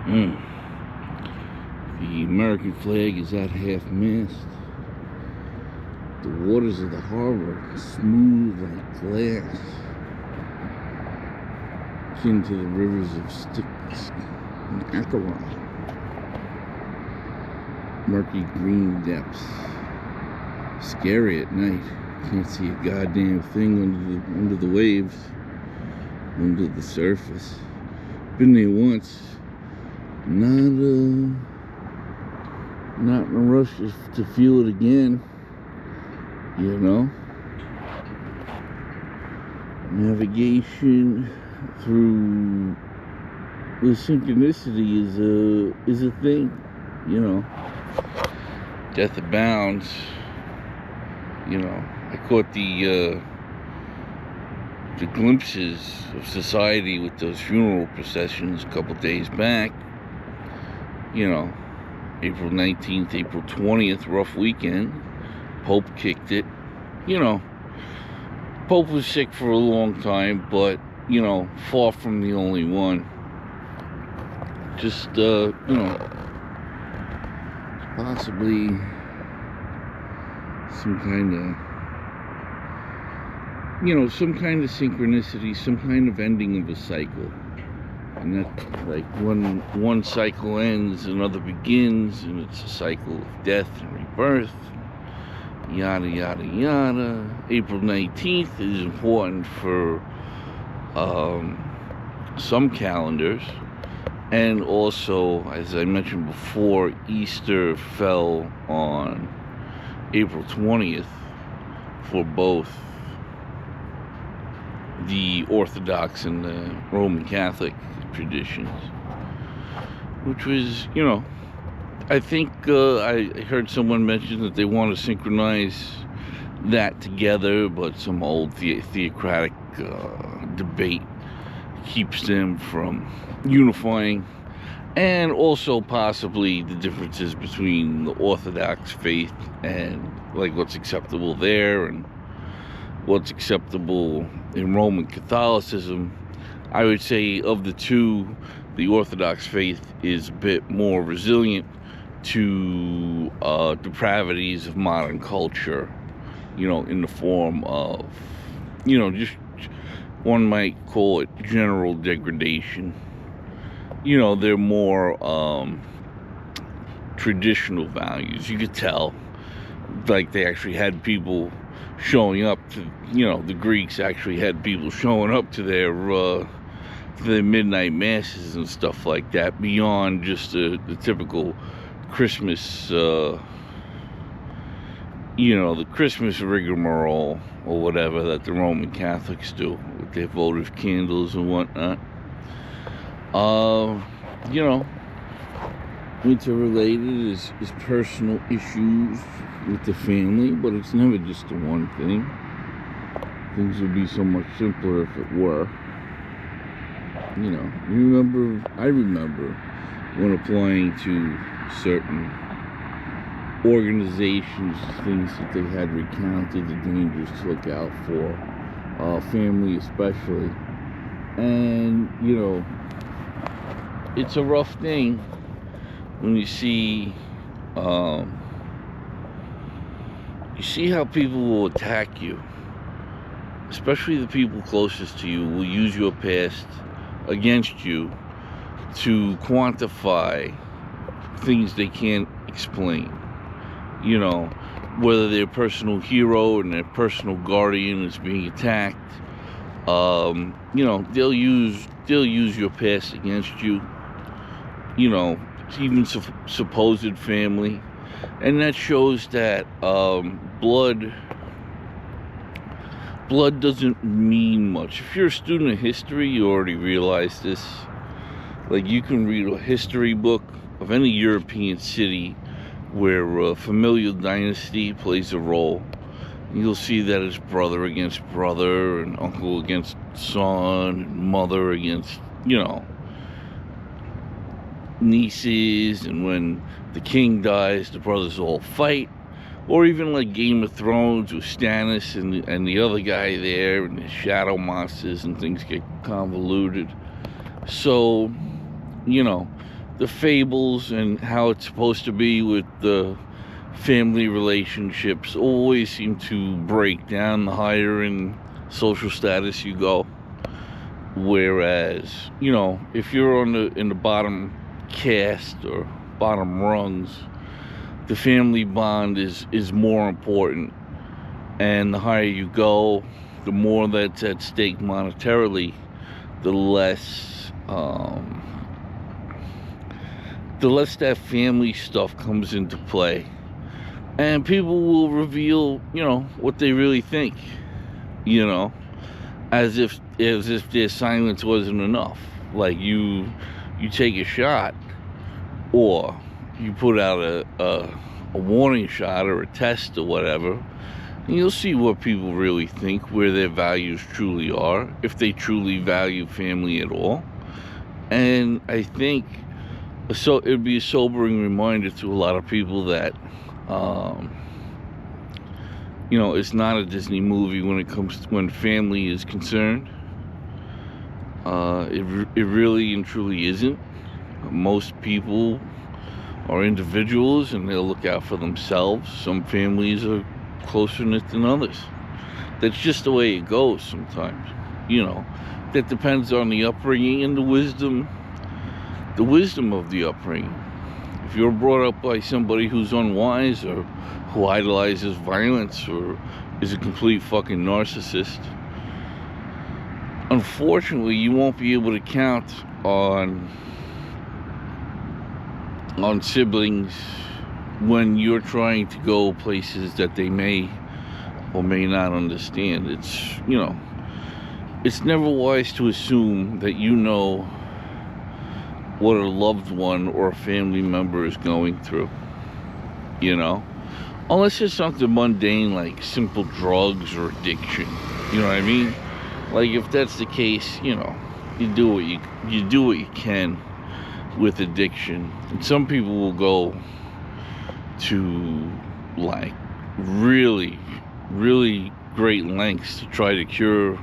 Mm. The American flag is at half-mast. The waters of the harbor are smooth like glass, akin to the rivers of Styx and Acheron. Murky green depths, scary at night. Can't see a goddamn thing under the waves, under the surface. Been there once. Not in a rush to feel it again. You know, navigation through the synchronicity is a thing. You know, death abounds. You know, I caught the glimpses of society with those funeral processions a couple days back. You know, April 19th, April 20th, rough weekend. Pope kicked it. You know, Pope was sick for a long time, but, you know, far from the only one. Just, you know, possibly some kind of synchronicity, some kind of ending of a cycle. And that, like, when one cycle ends, another begins, and it's a cycle of death and rebirth. Yada yada yada. April 19th is important for some calendars, and also, as I mentioned before, Easter fell on April 20th for both the Orthodox and the Roman Catholic traditions, which was, you know, I think I heard someone mention that they want to synchronize that together, but some old theocratic debate keeps them from unifying, and also possibly the differences between the Orthodox faith and like what's acceptable there and what's acceptable in Roman Catholicism. I would say of the two, the Orthodox faith is a bit more resilient to depravities of modern culture, you know, in the form of, you know, just one might call it general degradation. You know, they're more traditional values. You could tell, like, they actually had people showing up to, you know, the Greeks actually had people showing up to their midnight masses and stuff like that, beyond just the typical Christmas, you know, the Christmas rigmarole or whatever that the Roman Catholics do with their votive candles and whatnot. You know, interrelated is personal issues with the family, but it's never just the one thing. Things would be so much simpler if it were. You know, I remember when applying to certain organizations, things that they had recounted, the dangers to look out for, family especially. And, you know, it's a rough thing when you see how people will attack you, especially the people closest to you will use your past against you to quantify things they can't explain. You know, whether their personal hero and their personal guardian is being attacked, you know, they'll use your past against you. You know, even supposed family, and that shows that blood doesn't mean much. If you're a student of history, you already realize this. Like, you can read a history book of any European city where familial dynasty plays a role. You'll see that it's brother against brother, and uncle against son, and mother against, you know, nieces, and when the king dies, the brothers all fight. Or even like Game of Thrones with Stannis and the other guy there, and the shadow monsters, and things get convoluted. So, you know, the fables and how it's supposed to be with the family relationships always seem to break down the higher in social status you go. Whereas, you know, if you're in the bottom caste or bottom rungs, the family bond is more important. And the higher you go, the more that's at stake monetarily, the less that family stuff comes into play. And people will reveal, you know, what they really think, you know, as if their silence wasn't enough. Like you take a shot, or you put out a warning shot or a test or whatever, and you'll see what people really think, where their values truly are, if they truly value family at all. And I think so it'd be a sobering reminder to a lot of people that you know, it's not a Disney movie when family is concerned. It really and truly isn't. Most people are individuals and they'll look out for themselves. Some families are closer knit than others. That's just the way it goes sometimes. You know, that depends on the upbringing and the wisdom of the upbringing. If you're brought up by somebody who's unwise or who idolizes violence or is a complete fucking narcissist, unfortunately you won't be able to count on siblings when you're trying to go places that they may or may not understand. It's, you know, it's never wise to assume that you know what a loved one or a family member is going through, you know, unless it's something mundane like simple drugs or addiction. You know what I mean? Like, if that's the case, you know, you do what you can with addiction. And some people will go to like really great lengths to try to cure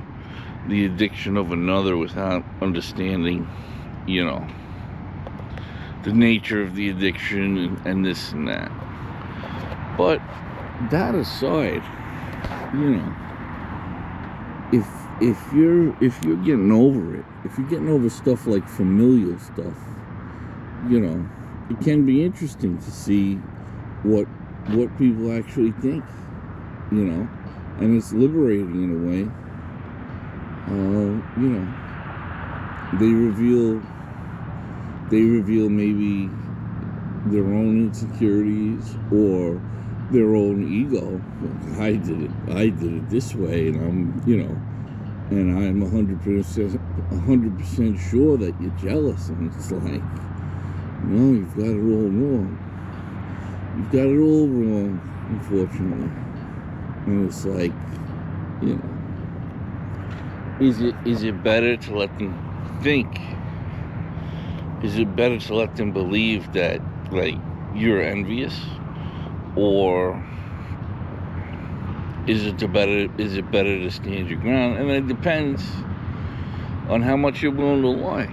the addiction of another without understanding, you know, the nature of the addiction and this and that. But that aside, you know, if you're getting over it, if you're getting over stuff like familial stuff, you know, it can be interesting to see what people actually think, you know, and it's liberating in a way. You know, they reveal maybe their own insecurities or their own ego. I did it this way, and I'm, you know, and I'm 100% sure that you're jealous. And it's like, no, you've got it all wrong. You've got it all wrong, unfortunately. And it's like, you know, is it better to let them think? Is it better to let them believe that, like, you're envious? Or is it better to stand your ground? And it depends on how much you're willing to lie.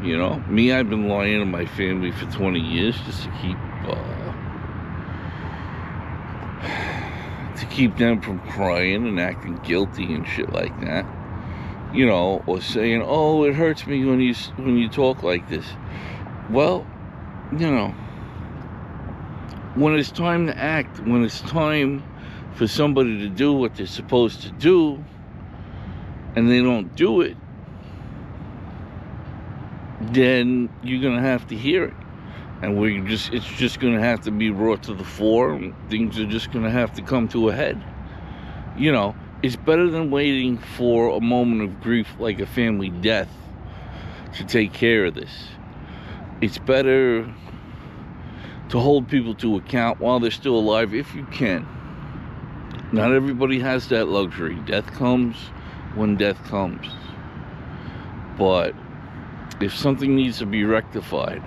You know, me, I've been lying to my family for 20 years just to keep them from crying and acting guilty and shit like that. You know, or saying, "Oh, it hurts me when you talk like this." Well, you know, when it's time to act, when it's time for somebody to do what they're supposed to do, and they don't do it, then you're gonna have to hear it, and it's just gonna have to be brought to the fore, and things are just gonna have to come to a head. You know, it's better than waiting for a moment of grief like a family death to take care of this. It's better to hold people to account while they're still alive if you can. Not everybody has that luxury. Death comes when death comes. But if something needs to be rectified,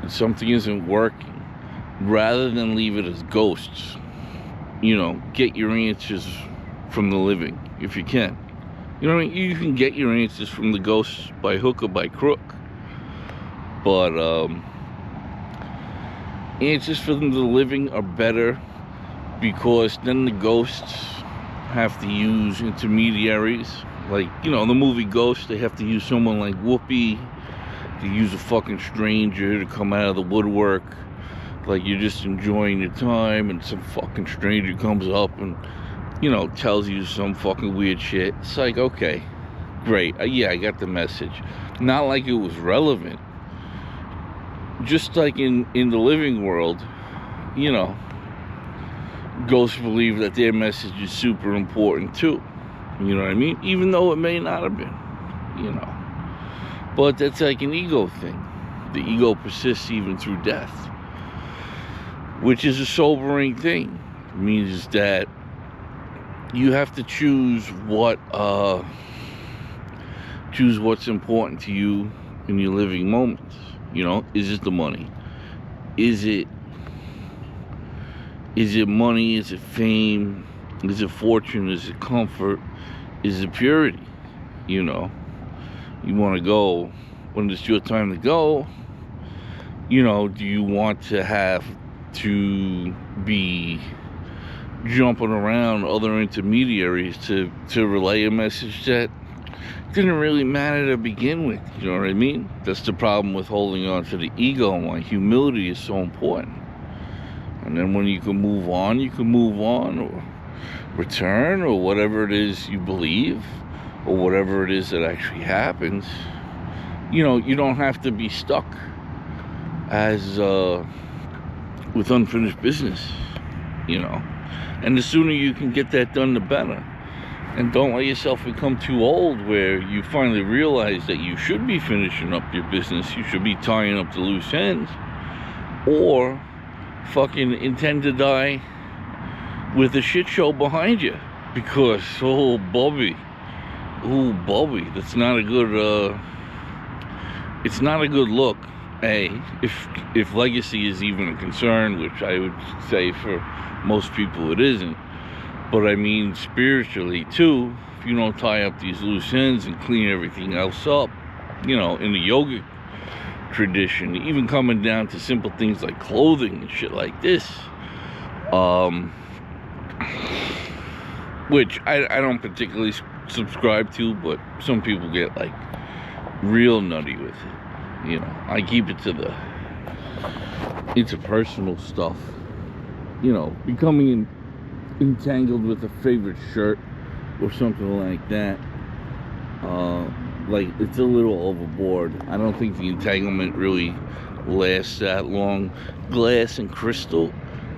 something isn't working, rather than leave it as ghosts, you know, get your answers from the living if you can. You know what I mean? You can get your answers from the ghosts by hook or by crook. But answers for the living are better, because then the ghosts have to use intermediaries. Like, the movie Ghost, they have to use someone like Whoopi, to use a fucking stranger to come out of the woodwork. Like, you're just enjoying your time, and some fucking stranger comes up and, tells you some fucking weird shit. It's like, okay, great. Yeah, I got the message. Not like it was relevant. Just like in the living world, ghosts believe that their message is super important too. You know what I mean? Even though it may not have been, But that's like an ego thing. The ego persists even through death, which is a sobering thing. It means that you have to choose what's important to you in your living moments. Is it the money? Is it money? Is it fame? Is it fortune? Is it comfort? Is it purity? You want to go when it's your time to go. Do you want to have to be jumping around other intermediaries to relay a message that didn't really matter to begin with? You know what I mean? That's the problem with holding on to the ego, and why humility is so important. And then when you can move on, or return, or whatever it is you believe, or whatever it is that actually happens. You don't have to be stuck as with unfinished business. And the sooner you can get that done, the better. And don't let yourself become too old where you finally realize that you should be finishing up your business. You should be tying up the loose ends, or fucking intend to die with a shit show behind you, because Bobby, that's not a good it's not a good look. If legacy is even a concern, which I would say for most people it isn't. But I mean spiritually too, if you don't tie up these loose ends and clean everything else up, in the yoga tradition, even coming down to simple things like clothing and shit like this, which I don't particularly subscribe to, but some people get like real nutty with it. I keep it to the interpersonal stuff. Becoming entangled with a favorite shirt or something like that, like, it's a little overboard. I don't think the entanglement really lasts that long. Glass and crystal,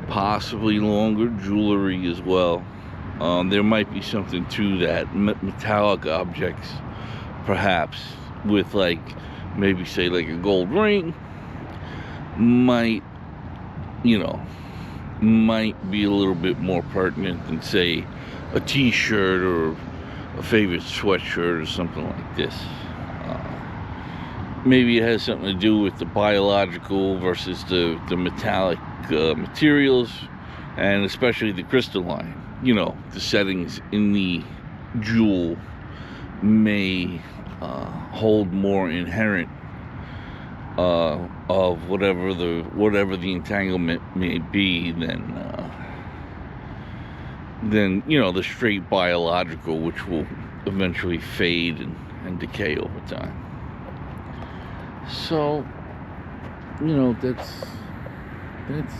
possibly longer. Jewelry as well. There might be something to that. Metallic objects, perhaps, with like, maybe say like a gold ring, might be a little bit more pertinent than, say, a t-shirt or a favorite sweatshirt or something like this. Maybe it has something to do with the biological versus the metallic materials, and especially the crystalline. The settings in the jewel may hold more inherent of whatever the entanglement may be than the straight biological, which will eventually fade and decay over time. So that's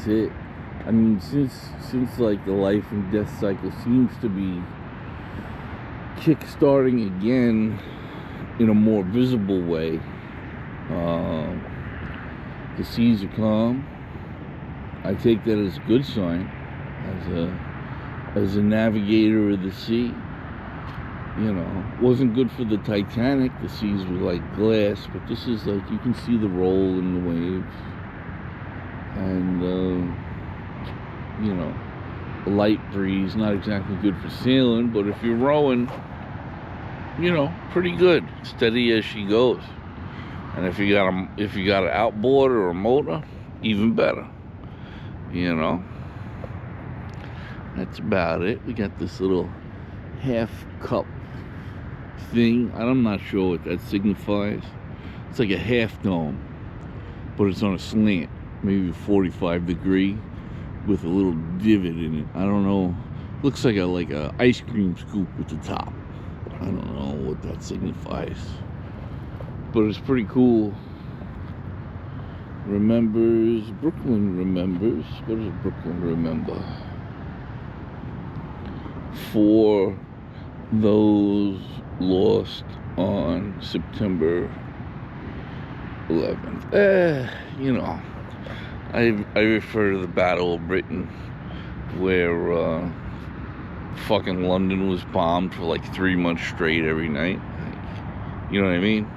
it. I mean, since like the life and death cycle seems to be kick-starting again in a more visible way, the seas are calm. I take that as a good sign, as a navigator of the sea. Wasn't good for the Titanic. The seas were like glass, but this is like, you can see the roll in the waves, and a light breeze, not exactly good for sailing, but if you're rowing, pretty good, steady as she goes. And if you got an outboard or a motor, even better. That's about it. We got this little half cup thing. I'm not sure what that signifies. It's like a half dome. but it's on a slant, maybe 45 degree with a little divot in it. I don't know. Looks like a ice cream scoop at the top. I don't know what that signifies, but it's pretty cool. Remembers, Brooklyn remembers. What does Brooklyn remember? For those lost on September 11th. You know, I refer to the Battle of Britain, where fucking London was bombed for like 3 months straight every night. Like, you know what I mean?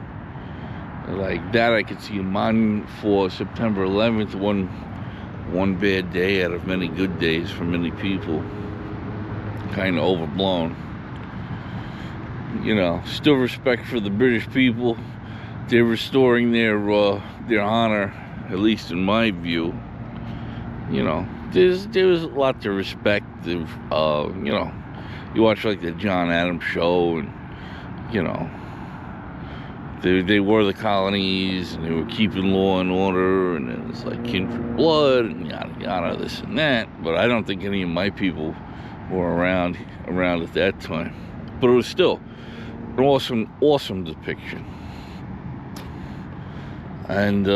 Like that, I could see a monument for September 11th, one bad day out of many good days for many people. Kind of overblown. You know, still respect for the British people. They're restoring their honor, at least in my view. You know, there's a lot to respect. You know, you watch like the John Adams show, and you know, they were the colonies, and they were keeping law and order, and it was like kindred blood, and yada yada, this and that. But I don't think any of my people were around at that time. But it was still an awesome depiction. And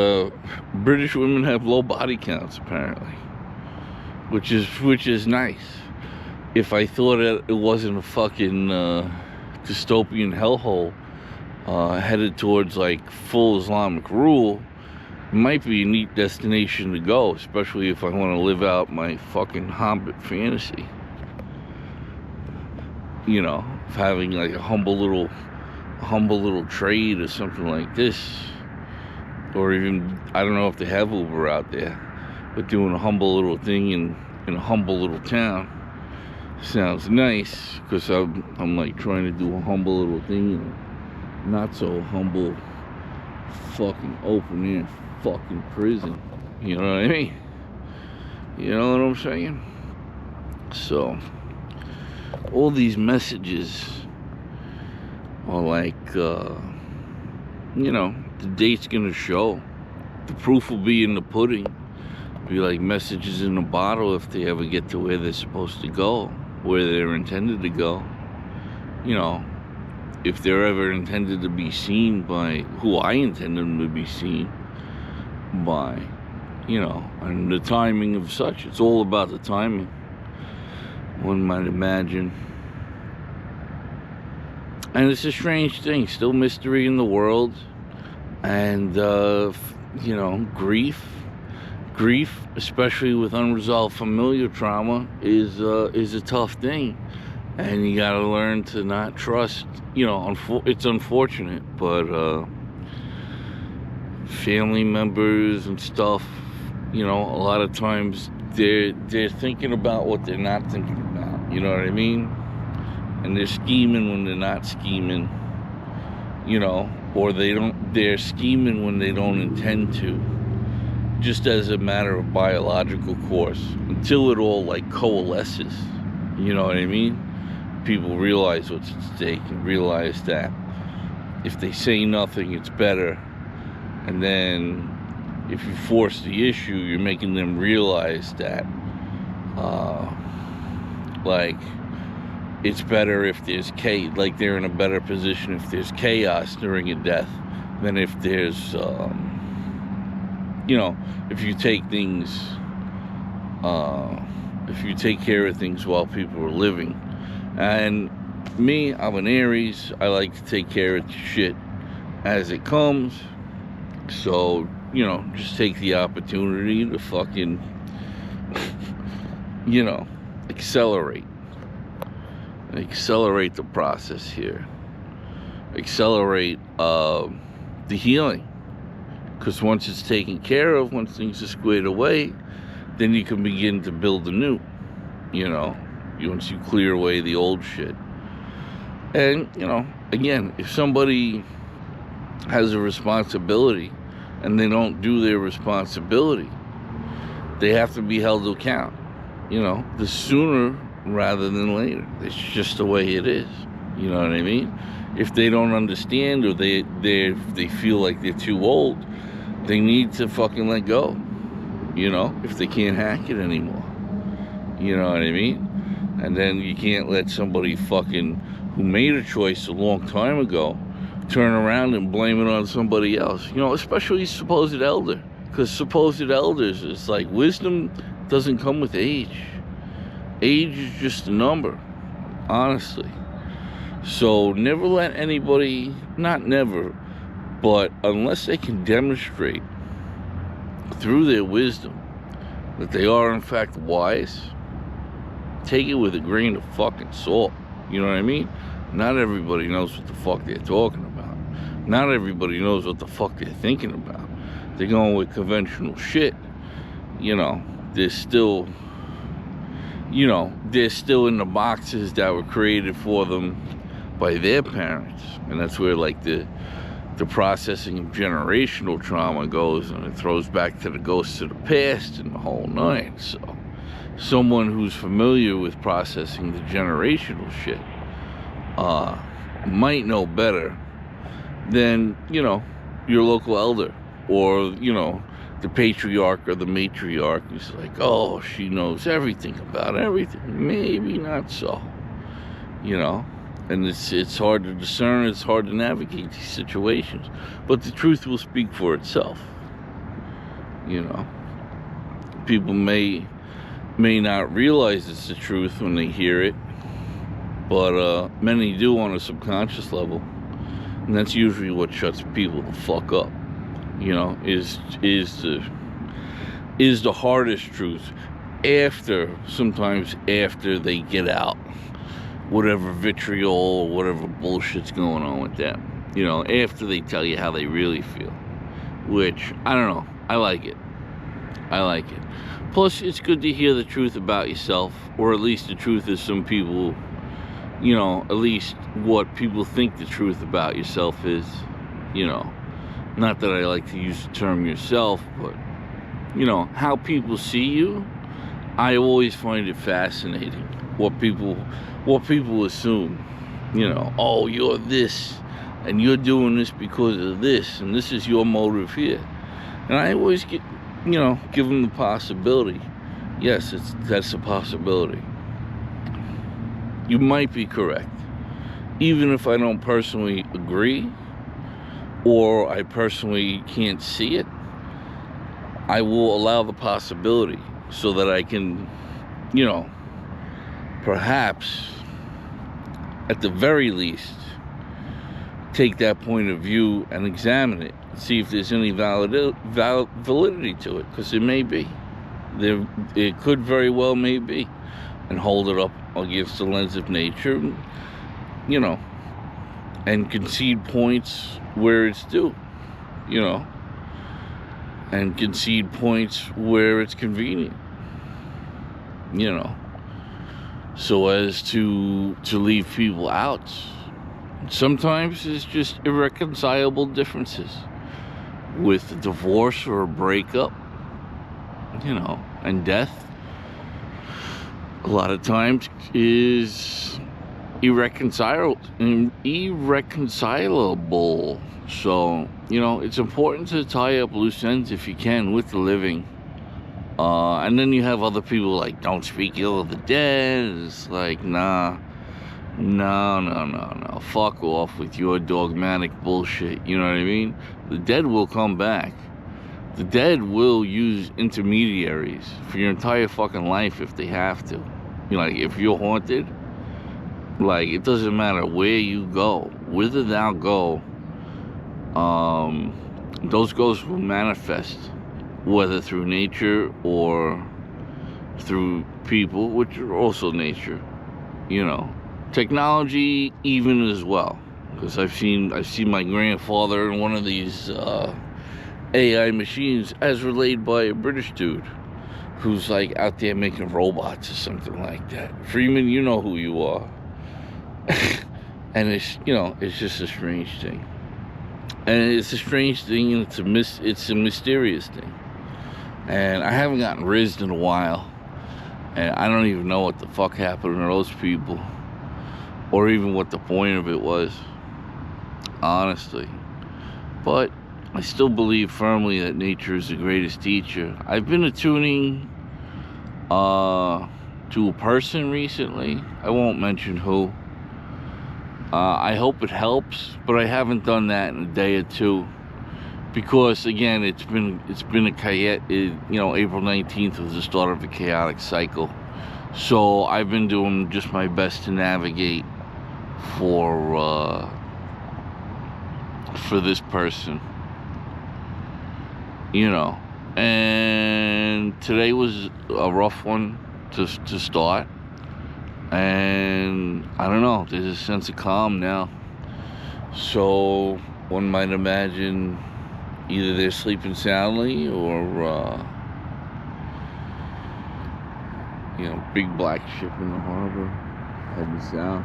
British women have low body counts apparently, which is nice. If I thought it wasn't a fucking dystopian hellhole headed towards like full Islamic rule, it might be a neat destination to go, especially if I want to live out my fucking Hobbit fantasy. You know, of having like a humble little trade or something like this, or even, I don't know if they have Uber out there, but doing a humble little thing in a humble little town sounds nice, because I'm like trying to do a humble little thing in a not so humble fucking open air fucking prison. You know what I mean? You know what I'm saying? So all these messages are like, you know, the date's gonna show. The proof will be in the pudding. Be like messages in a bottle if they ever get to where they're supposed to go, where they're intended to go. You know, if they're ever intended to be seen by who I intend them to be seen by, you know, and the timing of such. It's all about the timing, one might imagine. And it's a strange thing, still mystery in the world, and you know, grief, especially with unresolved familial trauma, is a tough thing, and you gotta learn to not trust. You know, it's unfortunate, but family members and stuff, you know, a lot of times they're thinking about what they're not thinking about. You know what I mean? And they're scheming when they're not scheming, you know, or they're scheming when they don't intend to, just as a matter of biological course, until it all like coalesces. You know what I mean? People realize what's at stake and realize that if they say nothing, it's better. And then if you force the issue, you're making them realize that like, it's better if there's like they're in a better position if there's chaos during a death than if there's, you know, if you take things, if you take care of things while people are living. And me, I'm an Aries. I like to take care of shit as it comes. So, you know, just take the opportunity to fucking, you know, accelerate the process here, accelerate the healing, because once it's taken care of, once things are squared away, then you can begin to build anew, you know, once you clear away the old shit. And, you know, again, if somebody has a responsibility and they don't do their responsibility, they have to be held to account, you know, the sooner rather than later. It's just the way it is. You know what I mean? If they don't understand, or they feel like they're too old, they need to fucking let go, you know, if they can't hack it anymore. You know what I mean? And then you can't let somebody fucking who made a choice a long time ago turn around and blame it on somebody else. You know, especially supposed elder. Because supposed elders, it's like wisdom doesn't come with age. Age is just a number, honestly. So never let anybody, not never, but unless they can demonstrate through their wisdom that they are in fact wise, take it with a grain of fucking salt. You know what I mean? Not everybody knows what the fuck they're talking about. Not everybody knows what the fuck they're thinking about. They're going with conventional shit. You know, they're still in the boxes that were created for them by their parents. And that's where like the processing of generational trauma goes, and it throws back to the ghosts of the past and the whole nine. So someone who's familiar with processing the generational shit might know better than, you know, your local elder, or, you know, the patriarch or the matriarch who's like, oh, she knows everything about everything. Maybe not so, you know. And it's hard to discern, it's hard to navigate these situations. But the truth will speak for itself. You know, people may not realize it's the truth when they hear it, but many do on a subconscious level. And that's usually what shuts people the fuck up. You know, is the hardest truth sometimes after they get out whatever vitriol or whatever bullshit's going on with them. You know, after they tell you how they really feel. Which, I don't know, I like it. Plus, it's good to hear the truth about yourself, or at least the truth is some people, you know, at least what people think the truth about yourself is, you know. Not that I like to use the term yourself, but, you know, how people see you, I always find it fascinating. What people assume, you know, oh, you're this, and you're doing this because of this, and this is your motive here. And I always give them the possibility. Yes, that's a possibility. You might be correct. Even if I don't personally agree, or I personally can't see it, I will allow the possibility so that I can, you know, perhaps, at the very least, take that point of view and examine it, see if there's any validity to it, because it may be. It could very well may be, and hold it up against the lens of nature, you know, and concede points where it's due, you know, and concede points where it's convenient, you know, so as to leave people out. Sometimes it's just irreconcilable differences with a divorce or a breakup, you know, and death. A lot of times is irreconcilable. So, you know, it's important to tie up loose ends if you can with the living. And then you have other people like, don't speak ill of the dead. It's like, no. Fuck off with your dogmatic bullshit. You know what I mean? The dead will come back. The dead will use intermediaries for your entire fucking life if they have to. You know, like, if you're haunted, like, it doesn't matter where you go, whither thou go, those ghosts will manifest, whether through nature or through people, which are also nature, you know. Technology even as well, because I've seen my grandfather in one of these AI machines as relayed by a British dude who's like out there making robots or something like that. Freeman, you know who you are. And it's, you know, it's just a strange thing. And it's a strange thing, and it's a mysterious thing. And I haven't gotten rizzed in a while, and I don't even know what the fuck happened to those people, or even what the point of it was, honestly. But I still believe firmly that nature is the greatest teacher. I've been attuning to a person recently. I won't mention who. I hope it helps, but I haven't done that in a day or two, because again, it's been April 19th was the start of a chaotic cycle. So I've been doing just my best to navigate for this person, and today was a rough one to start, and I don't know, there's a sense of calm now. So one might imagine either they're sleeping soundly, or big black ship in the harbor heading south.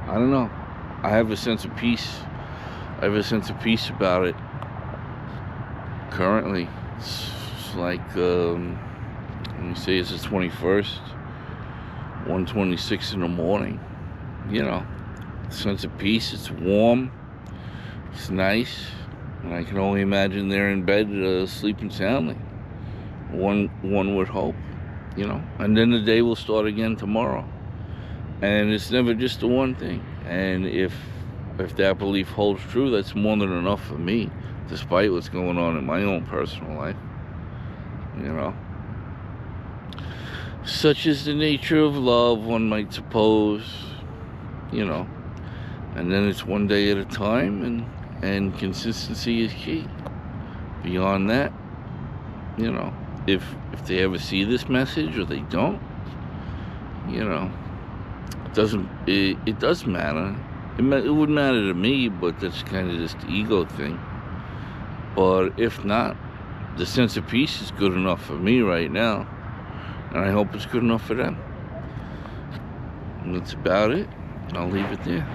I don't know. I have a sense of peace. I have a sense of peace about it currently. It's like, let me say, it's the 21st, 1:26 in the morning. Sense of peace. It's warm. It's nice. And I can only imagine they're in bed sleeping soundly. One would hope, And then the day will start again tomorrow. And it's never just the one thing. And if that belief holds true, that's more than enough for me, despite what's going on in my own personal life. Such is the nature of love, one might suppose, and then it's one day at a time, and consistency is key. Beyond that, if they ever see this message or they don't, it does matter. It would matter to me, but that's kind of just the ego thing. But if not, the sense of peace is good enough for me right now, and I hope it's good enough for them. And that's about it. I'll leave it there.